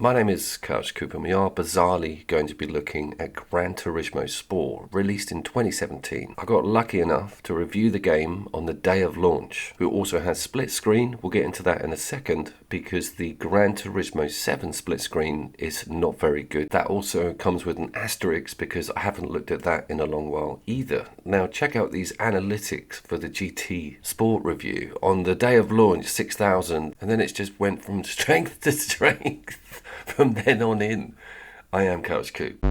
My name is Couch Cooper and we are bizarrely going to be looking at Gran Turismo Sport, released in 2017. I got lucky enough to review the game on the day of launch. It also has split screen, we'll get into that in a second, because the Gran Turismo 7 split screen is not very good. That also comes with an asterisk because I haven't looked at that in a long while either. Now check out these analytics for the GT Sport review. On the day of launch, 6,000, and then it just went from strength to strength. From then on in. I am Couch Coop.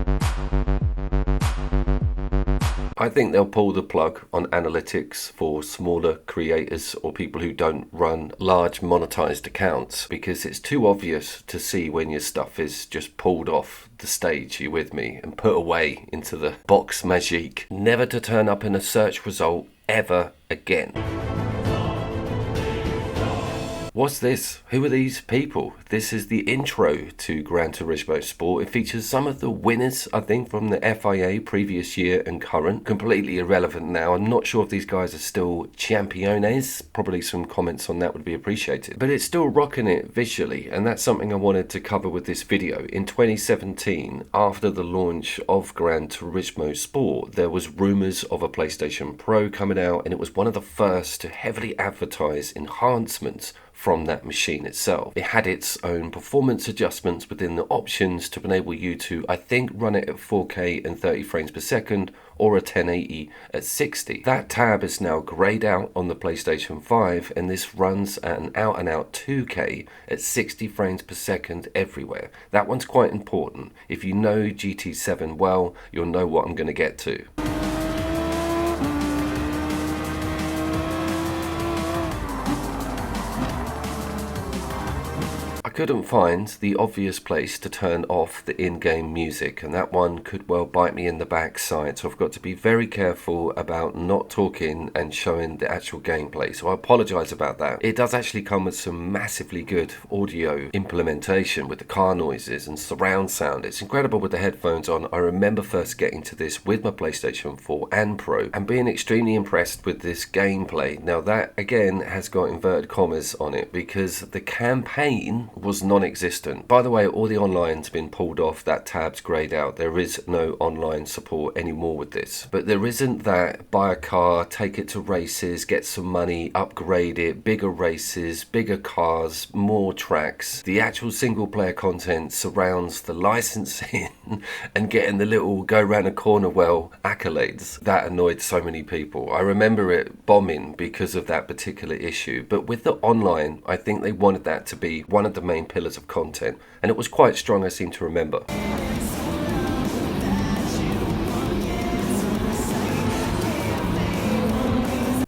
I think they'll pull the plug on analytics for smaller creators or people who don't run large monetized accounts, because it's too obvious to see when your stuff is just pulled off the stage, you with me, and put away into the box magique, never to turn up in a search result ever again. What's this? Who are these people? This is the intro to Gran Turismo Sport. It features some of the winners, I think, from the FIA previous year and current. Completely irrelevant now. I'm not sure if these guys are still championes. Probably some comments on that would be appreciated. But it's still rocking it visually, and that's something I wanted to cover with this video. In 2017, after the launch of Gran Turismo Sport, there was rumours of a PlayStation Pro coming out, and it was one of the first to heavily advertise enhancements from that machine itself. It had its own performance adjustments within the options to enable you to, I think, run it at 4K and 30 frames per second or a 1080 at 60. That tab is now greyed out on the PlayStation 5, and this runs at an out and out 2K at 60 frames per second everywhere. That one's quite important. If you know GT7 well, you'll know what I'm going to get to. I couldn't find the obvious place to turn off the in-game music, and that one could well bite me in the backside, so I've got to be very careful about not talking and showing the actual gameplay, so I apologise about that. It does actually come with some massively good audio implementation with the car noises and surround sound. It's incredible with the headphones on. I remember first getting to this with my PlayStation 4 and Pro and being extremely impressed with this gameplay. Now that again has got inverted commas on it because the campaign was non-existent. By the way, all the online's been pulled off, that tab's greyed out. There is no online support anymore with this. But there isn't that buy a car, take it to races, get some money, upgrade it, bigger races, bigger cars, more tracks. The actual single player content surrounds the licensing and getting the little go round a corner well accolades. That annoyed so many people. I remember it bombing because of that particular issue. But with the online, I think they wanted that to be one of the main pillars of content, and it was quite strong, I seem to remember.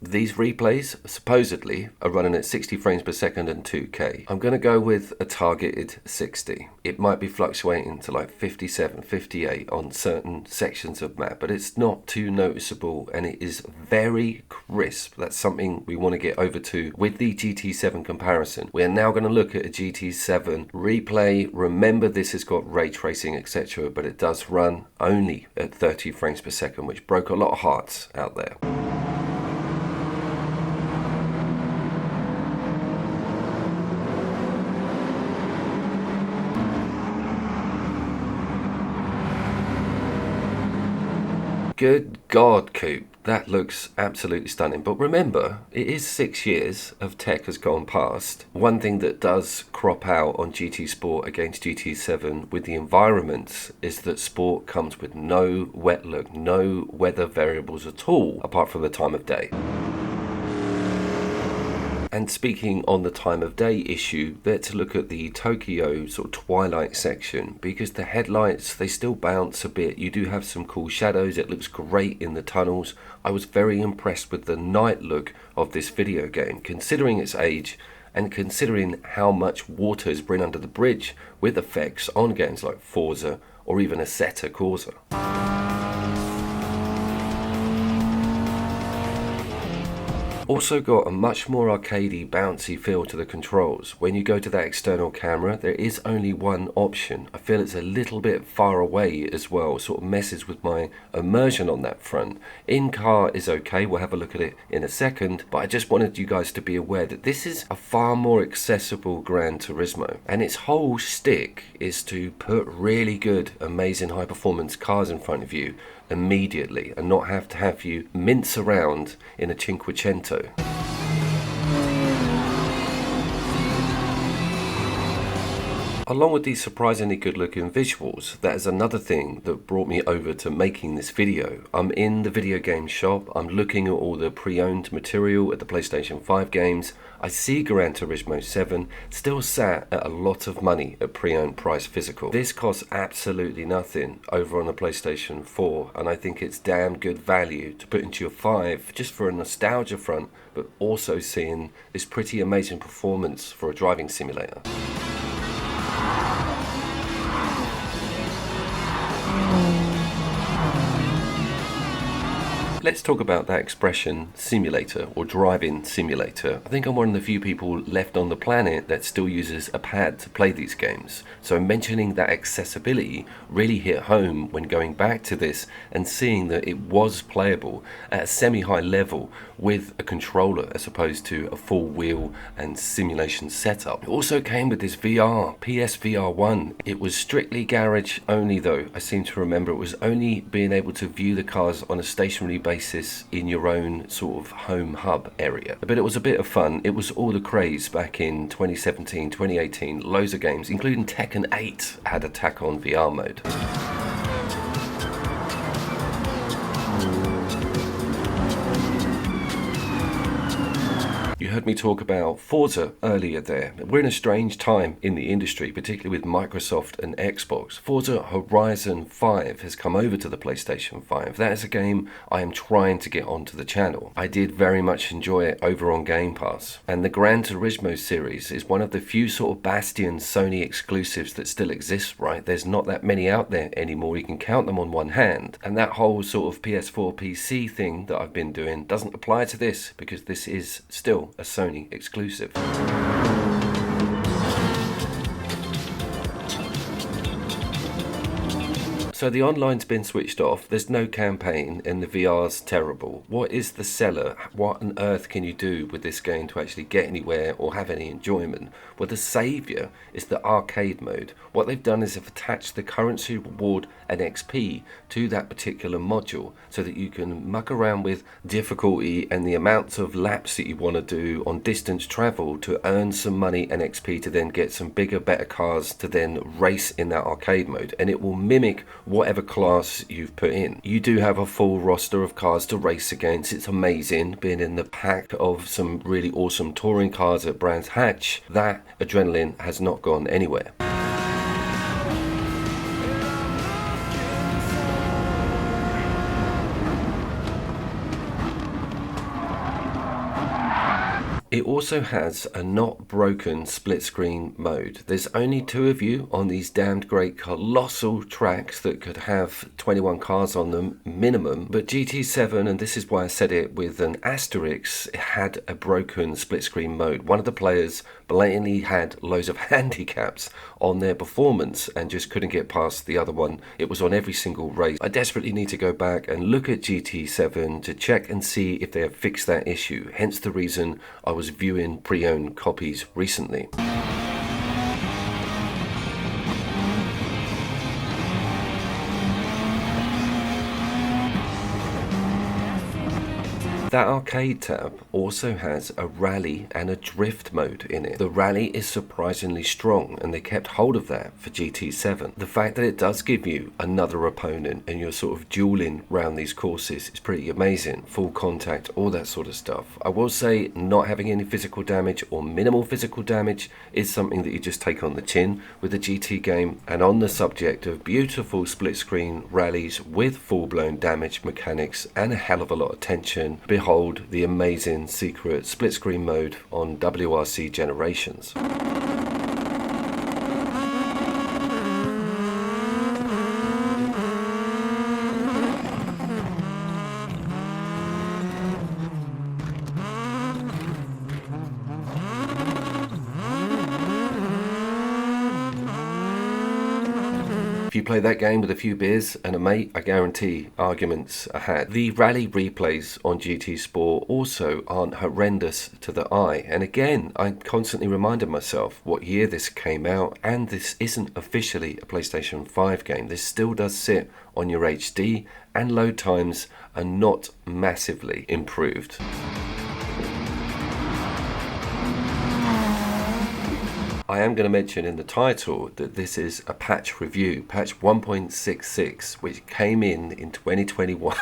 These replays supposedly are running at 60 frames per second and 2K. I'm going to go with a targeted 60. It might be fluctuating to like 57, 58 on certain sections of map, but it's not too noticeable and it is very crisp. That's something we want to get over to with the GT7 comparison. We are now going to look at a GT7 replay. Remember, this has got ray tracing, etc., but it does run only at 30 frames per second, which broke a lot of hearts out there. Good God, Coop, that looks absolutely stunning. But remember, it is 6 years of tech has gone past. One thing that does crop out on GT Sport against GT7 with the environments is that Sport comes with no wet look, no weather variables at all, apart from the time of day. And speaking on the time of day issue, let's look at the Tokyo sort of twilight section, because the headlights, they still bounce a bit. You do have some cool shadows. It looks great in the tunnels. I was very impressed with the night look of this video game, considering its age and considering how much water is bring under the bridge with effects on games like Forza or even Assetto Corsa. Also got a much more arcadey, bouncy feel to the controls. When you go to that external camera, there is only one option. I feel it's a little bit far away as well, sort of messes with my immersion on that front. In car is okay, we'll have a look at it in a second, but I just wanted you guys to be aware that this is a far more accessible Gran Turismo, and its whole shtick is to put really good, amazing high performance cars in front of you immediately and not have you mince around in a Cinquecento. Along with these surprisingly good looking visuals, that is another thing that brought me over to making this video. I'm in the video game shop, I'm looking at all the pre-owned material at the PlayStation 5 games. I see Gran Turismo 7 still sat at a lot of money at pre-owned price physical. This costs absolutely nothing over on the PlayStation 4, and I think it's damn good value to put into your 5 just for a nostalgia front, but also seeing this pretty amazing performance for a driving simulator. Let's talk about that expression, simulator or driving simulator. I think I'm one of the few people left on the planet that still uses a pad to play these games. So mentioning that accessibility really hit home when going back to this and seeing that it was playable at a semi-high level with a controller as opposed to a full wheel and simulation setup. It also came with this VR, PSVR 1. It was strictly garage only though. I seem to remember it was only being able to view the cars on a stationary basis in your own sort of home hub area. But it was a bit of fun. It was all the craze back in 2017, 2018. Loads of games, including Tekken 8 had a tack on VR mode. You heard me talk about Forza earlier there. We're in a strange time in the industry, particularly with Microsoft and Xbox. Forza Horizon 5 has come over to the PlayStation 5. That is a game I am trying to get onto the channel. I did very much enjoy it over on Game Pass. And the Gran Turismo series is one of the few sort of bastion Sony exclusives that still exist, right? There's not that many out there anymore. You can count them on one hand. And that whole sort of PS4 PC thing that I've been doing doesn't apply to this because this is still a Sony exclusive. So the online's been switched off, there's no campaign, and the VR's terrible. What is the seller? What on earth can you do with this game to actually get anywhere or have any enjoyment? Well, the saviour is the arcade mode. What they've done is they've attached the currency reward and XP to that particular module so that you can muck around with difficulty and the amounts of laps that you want to do on distance travel to earn some money and XP to then get some bigger, better cars to then race in that arcade mode. And it will mimic whatever class you've put in. You do have a full roster of cars to race against. It's amazing being in the pack of some really awesome touring cars at Brands Hatch. That adrenaline has not gone anywhere. It also has a not broken split screen mode. There's only 2 of you on these damned great colossal tracks that could have 21 cars on them minimum, but GT7, and this is why I said it with an asterisk, had a broken split screen mode. One of the players blatantly had loads of handicaps on their performance and just couldn't get past the other one. It was on every single race. I desperately need to go back and look at GT7 to check and see if they have fixed that issue, hence the reason I was viewing pre-owned copies recently. That arcade tab also has a rally and a drift mode in it. The rally is surprisingly strong and they kept hold of that for GT7. The fact that it does give you another opponent and you're sort of dueling around these courses is pretty amazing. Full contact, all that sort of stuff. I will say not having any physical damage or minimal physical damage is something that you just take on the chin with the GT game. And on the subject of beautiful split screen rallies with full-blown damage mechanics and a hell of a lot of tension, behold the amazing secret split screen mode on WRC Generations. If you play that game with a few beers and a mate, I guarantee arguments are had. The rally replays on GT Sport also aren't horrendous to the eye. And again, I constantly reminded myself what year this came out, and this isn't officially a PlayStation 5 game. This still does sit on your HD, and load times are not massively improved. I am going to mention in the title that this is a patch review, patch 1.66, which came in 2021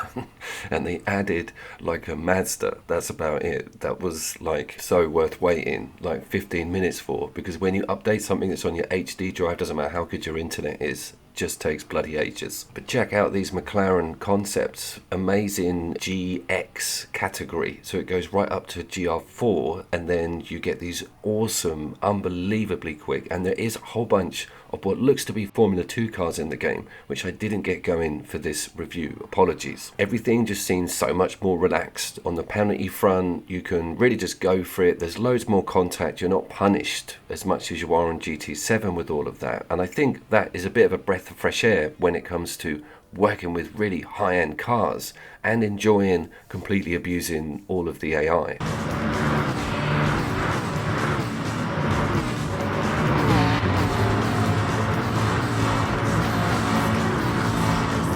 and they added like a Mazda. That's about it. That was like so worth waiting like 15 minutes for, because when you update something that's on your HD drive, doesn't matter how good your internet is, just takes bloody ages. But check out these McLaren concepts. Amazing GX category. So it goes right up to GR4, and then you get these awesome, unbelievably quick, and there is a whole bunch of what looks to be Formula 2 cars in the game, which I didn't get going for this review. Apologies. Everything just seems so much more relaxed. On the penalty front, you can really just go for it. There's loads more contact. You're not punished as much as you are on GT7 with all of that. And I think that is a bit of a breath of fresh air when it comes to working with really high-end cars and enjoying completely abusing all of the AI.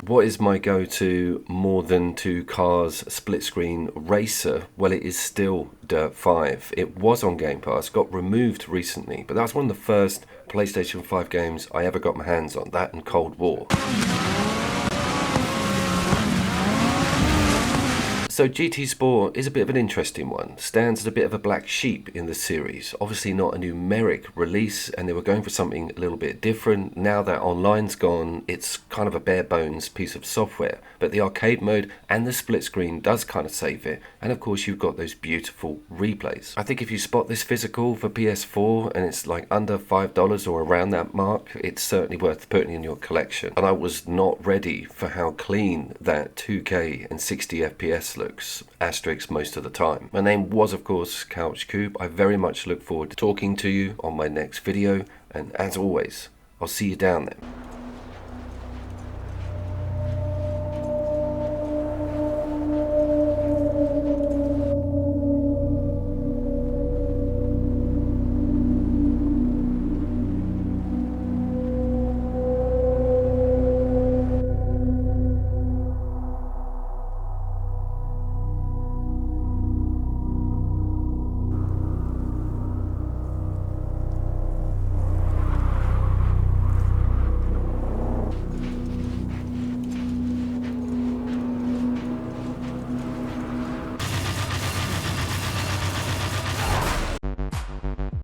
What is my go-to more than two cars split screen racer? Well, it is still Dirt 5. It was on Game Pass, got removed recently, but that was one of the first PlayStation 5 games I ever got my hands on, that and Cold War. So GT Sport is a bit of an interesting one. Stands as a bit of a black sheep in the series. Obviously not a numeric release, and they were going for something a little bit different. Now that online's gone, it's kind of a bare bones piece of software. But the arcade mode and the split screen does kind of save it. And of course you've got those beautiful replays. I think if you spot this physical for PS4 and it's like under $5 or around that mark, it's certainly worth putting in your collection. And I was not ready for how clean that 2K and 60 FPS looks, asterisk most of the time. My name was of course Couch Coop. I very much look forward to talking to you on my next video, and as always, I'll see you down there.